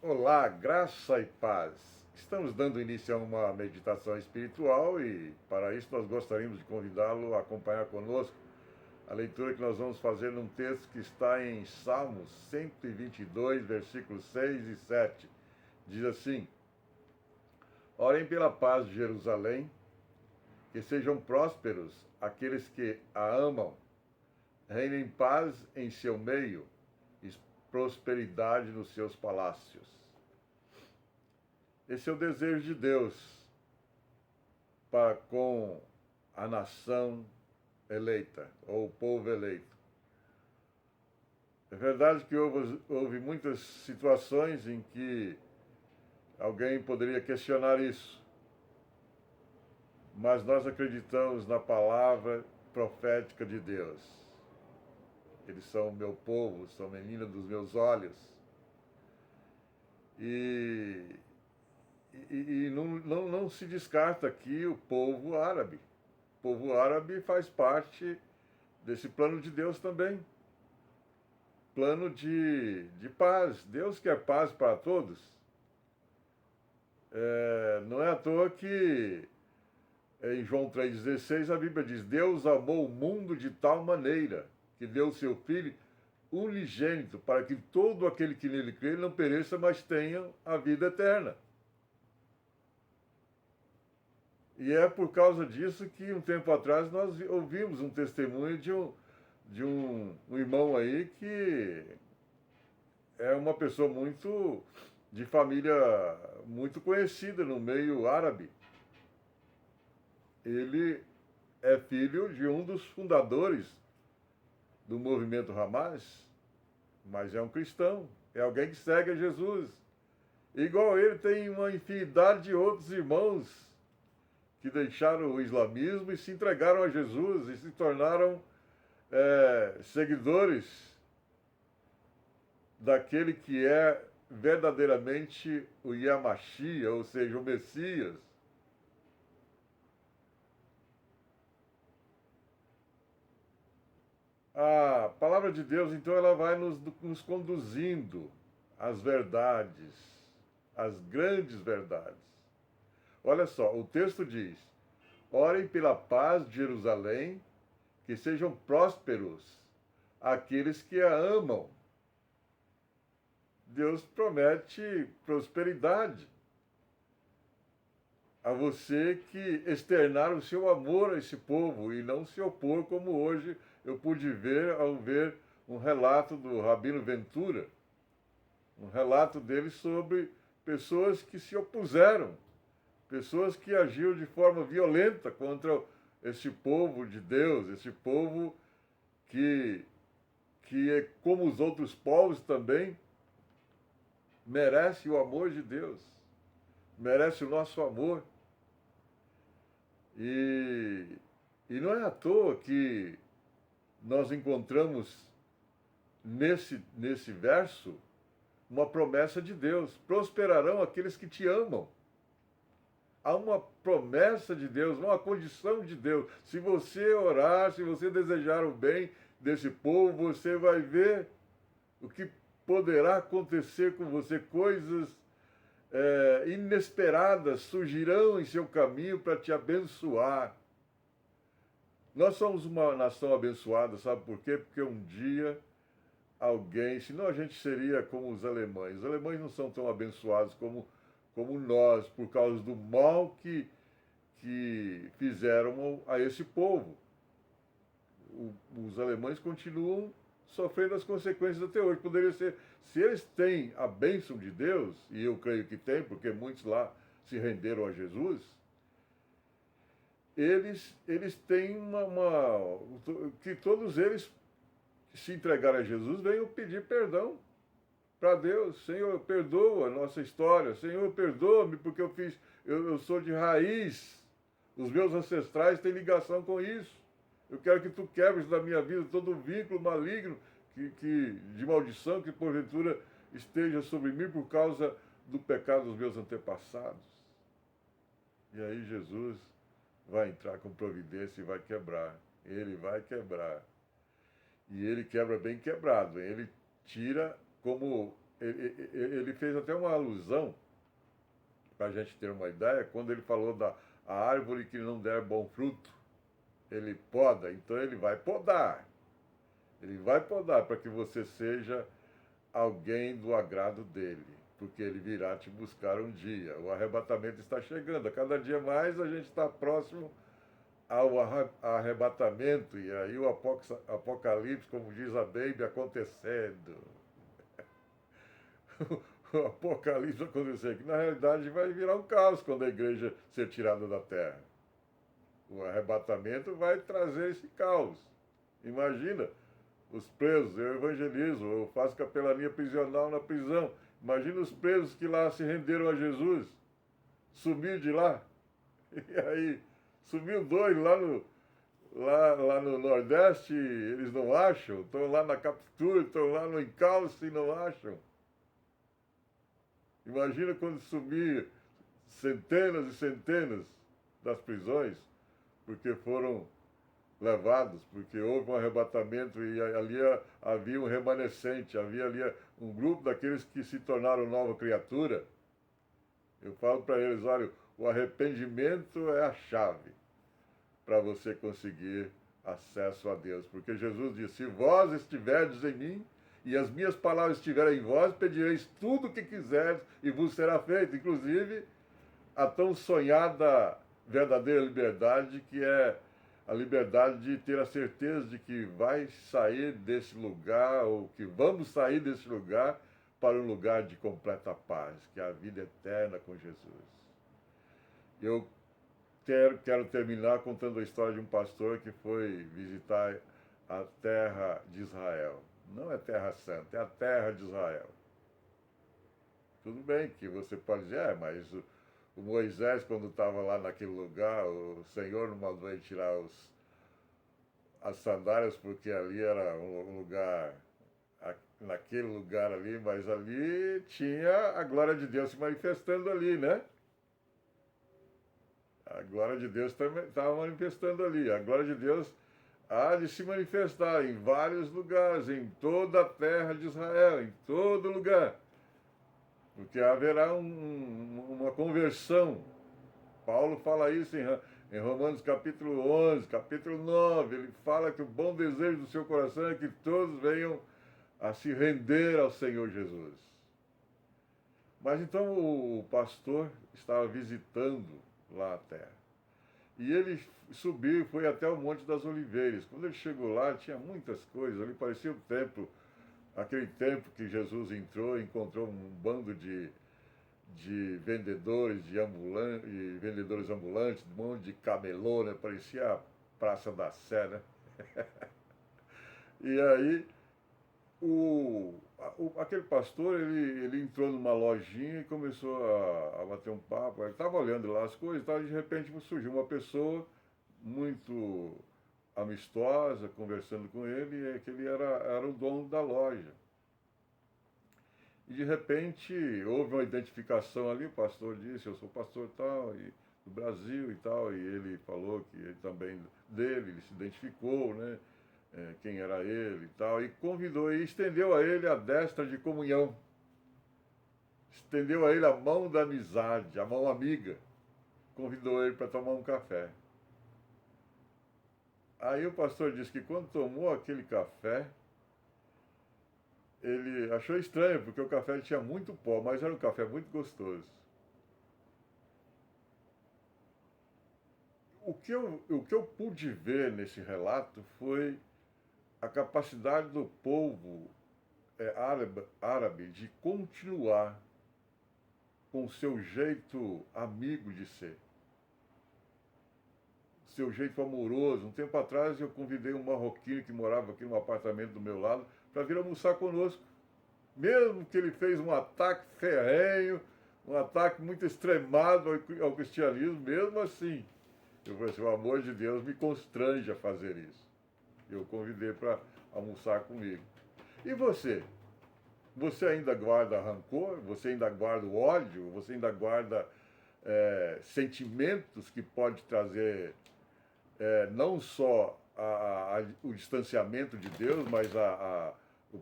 Olá, graça e paz. Estamos dando início a uma meditação espiritual e, para isso, nós gostaríamos de convidá-lo a acompanhar conosco a leitura que nós vamos fazer num texto que está em Salmos 122, versículos 6 e 7. Diz assim: Orem pela paz de Jerusalém, que sejam prósperos aqueles que a amam, reinem paz em seu meio e prosperidade nos seus palácios. Esse é o desejo de Deus para com a nação eleita, ou o povo eleito. É verdade que houve muitas situações em que alguém poderia questionar isso, mas nós acreditamos na palavra profética de Deus. Eles são o meu povo, são menina dos meus olhos. E, e não se descarta aqui o povo árabe. O povo árabe faz parte desse plano de Deus também. Plano de paz. Deus quer paz para todos. Não é à toa que em João 3,16 a Bíblia diz: Deus amou o mundo de tal maneira que deu o seu Filho unigênito para que todo aquele que nele crê não pereça, mas tenha a vida eterna. E é por causa disso que um tempo atrás nós ouvimos um testemunho de um irmão aí que é uma pessoa muito de família muito conhecida no meio árabe. Ele é filho de um dos fundadores do movimento Hamas, mas é um cristão, é alguém que segue a Jesus. Igual ele, tem uma infinidade de outros irmãos que deixaram o islamismo e se entregaram a Jesus e se tornaram seguidores daquele que é verdadeiramente o Yamashia, ou seja, o Messias. A palavra de Deus, então, ela vai nos conduzindo às verdades, às grandes verdades. Olha só, o texto diz: orem pela paz de Jerusalém, que sejam prósperos aqueles que a amam. Deus promete prosperidade a você que externar o seu amor a esse povo e não se opor, como hoje eu pude ver ao ver um relato do Rabino Ventura, um relato dele sobre pessoas que se opuseram, pessoas que agiram de forma violenta contra esse povo de Deus, esse povo que, que é como os outros povos também, merece o amor de Deus, merece o nosso amor. E não é à toa que nós encontramos nesse verso uma promessa de Deus: prosperarão aqueles que te amam. Há uma promessa de Deus, uma condição de Deus. Se você orar, se você desejar o bem desse povo, você vai ver o que poderá acontecer com você. Coisas inesperadas surgirão em seu caminho para te abençoar. Nós somos uma nação abençoada, sabe por quê? Porque um dia alguém, senão a gente seria como os alemães. Os alemães não são tão abençoados como nós, por causa do mal que fizeram a esse povo. Os alemães continuam sofrendo as consequências até hoje. Poderia ser, se eles têm a bênção de Deus, e eu creio que tem, porque muitos lá se renderam a Jesus, eles têm que todos eles se entregarem a Jesus venham pedir perdão para Deus. Senhor, perdoa a nossa história. Senhor, perdoa-me porque eu sou de raiz. Os meus ancestrais têm ligação com isso. Eu quero que tu quebres da minha vida todo vínculo maligno de maldição que porventura esteja sobre mim por causa do pecado dos meus antepassados. E aí Jesus vai entrar com providência e vai quebrar. Ele vai quebrar. E ele quebra bem quebrado. Ele tira como ele fez até uma alusão, para a gente ter uma ideia, quando ele falou da a árvore que não der bom fruto, ele poda, então ele vai podar. Ele vai podar para que você seja alguém do agrado dele, porque ele virá te buscar um dia. O arrebatamento está chegando. A cada dia mais a gente está próximo ao arrebatamento, e aí o Apocalipse, como diz a Bíblia, acontecendo. O Apocalipse acontecendo, que na realidade vai virar um caos quando a igreja ser tirada da terra. O arrebatamento vai trazer esse caos. Imagina, os presos, eu evangelizo, eu faço capelania prisional na prisão. Imagina os presos que lá se renderam a Jesus, sumiu de lá. E aí, sumiu dois lá no Nordeste, eles não acham, estão lá na captura, estão lá no encalço e não acham. Imagina quando sumir centenas e centenas das prisões, porque foram levados, porque houve um arrebatamento e ali havia um remanescente, havia ali um grupo daqueles que se tornaram nova criatura. Eu falo para eles, olha, o arrependimento é a chave para você conseguir acesso a Deus, porque Jesus disse, se vós estiverdes em mim e as minhas palavras estiverem em vós, pedireis tudo o que quiseres e vos será feito, inclusive a tão sonhada verdadeira liberdade, que é a liberdade de ter a certeza de que vai sair desse lugar, ou que vamos sair desse lugar para um lugar de completa paz, que é a vida eterna com Jesus. Eu quero terminar contando a história de um pastor que foi visitar a terra de Israel. Não é terra santa, é a terra de Israel. Tudo bem que você pode dizer, mas o Moisés, quando estava lá naquele lugar, o Senhor não mandou ele tirar as sandálias, porque ali era um lugar, naquele lugar ali, mas ali tinha a glória de Deus se manifestando ali, né? A glória de Deus estava manifestando ali. A glória de Deus há de se manifestar em vários lugares, em toda a terra de Israel, em todo lugar. Porque haverá uma conversão. Paulo fala isso em Romanos capítulo 11, capítulo 9. Ele fala que o bom desejo do seu coração é que todos venham a se render ao Senhor Jesus. Mas então o pastor estava visitando lá a terra. E ele subiu e foi até o Monte das Oliveiras. Quando ele chegou lá, tinha muitas coisas. Ali parecia o templo, aquele templo que Jesus entrou e encontrou um bando de vendedores, vendedores ambulantes, um monte de camelô, né? Parecia a Praça da Sé, né? E aí, aquele pastor, ele entrou numa lojinha e começou a bater um papo. Ele estava olhando lá as coisas e de repente surgiu uma pessoa muito amistosa, conversando com ele, e que ele era o dono da loja. E de repente houve uma identificação ali, o pastor disse, eu sou pastor tal, e do Brasil e tal, e ele falou que ele também ele se identificou, né? Quem era ele e tal, e convidou e estendeu a ele a destra de comunhão. Estendeu a ele a mão da amizade, a mão amiga. Convidou ele para tomar um café. Aí o pastor disse que quando tomou aquele café, ele achou estranho, porque o café tinha muito pó, mas era um café muito gostoso. O que eu pude ver nesse relato foi a capacidade do povo árabe de continuar com o seu jeito amigo de ser, seu jeito amoroso. Um tempo atrás eu convidei um marroquino que morava aqui no apartamento do meu lado para vir almoçar conosco. Mesmo que ele fez um ataque ferrenho, um ataque muito extremado ao cristianismo, mesmo assim, eu falei assim, o amor de Deus me constrange a fazer isso. Eu convidei para almoçar comigo. E você? Você ainda guarda rancor? Você ainda guarda o ódio? Você ainda guarda sentimentos que pode trazer não só o distanciamento de Deus, mas um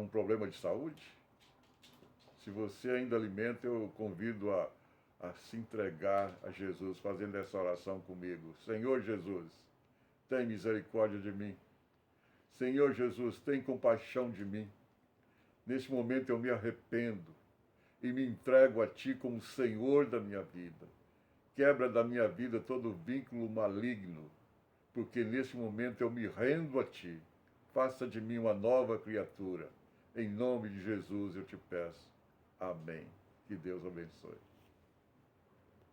problema de saúde? Se você ainda alimenta, eu convido a se entregar a Jesus, fazendo essa oração comigo. Senhor Jesus, tem misericórdia de mim. Senhor Jesus, tem compaixão de mim. Nesse momento eu me arrependo e me entrego a Ti como Senhor da minha vida. Quebra da minha vida todo vínculo maligno, porque nesse momento eu me rendo a Ti. Faça de mim uma nova criatura. Em nome de Jesus eu te peço. Amém. Que Deus abençoe.